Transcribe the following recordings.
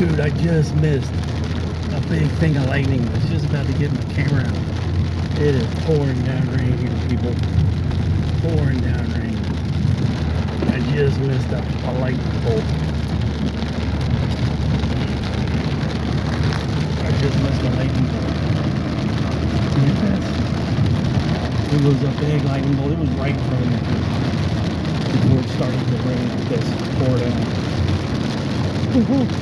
Dude, I just missed a big thing of lightning. I was just about to get my camera out. It is pouring down rain here, people. Pouring down rain. I just missed a lightning bolt. I just missed a lightning bolt. Look at this. It was a big lightning bolt. It was right in front of me before it started to rain like this. Pour down. It was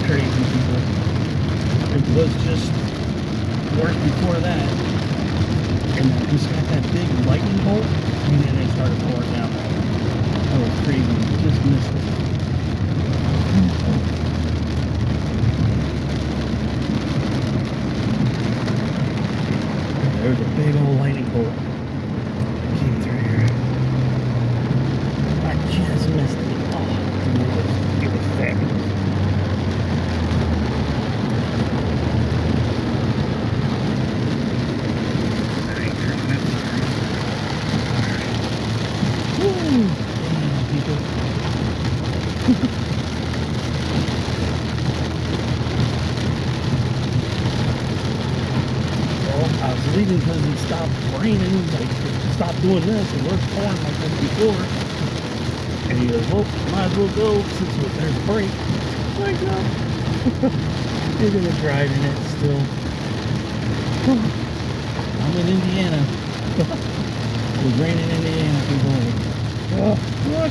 crazy, people. It was just worse before that. And I just got that big lightning bolt, and then it started pouring down. That was crazy. Just missed it. There's a big old lightning bolt that came through here. I just missed it. Oh, it was fabulous. Woo! Damn, people. Well, I was leaving because it stopped raining. Like, it stopped doing this. It was pouring like this before. And he goes, well, might as well go since there's a break. Like, no. You're gonna drive in it still. I'm in Indiana. It was raining in Indiana, people. Oh, what?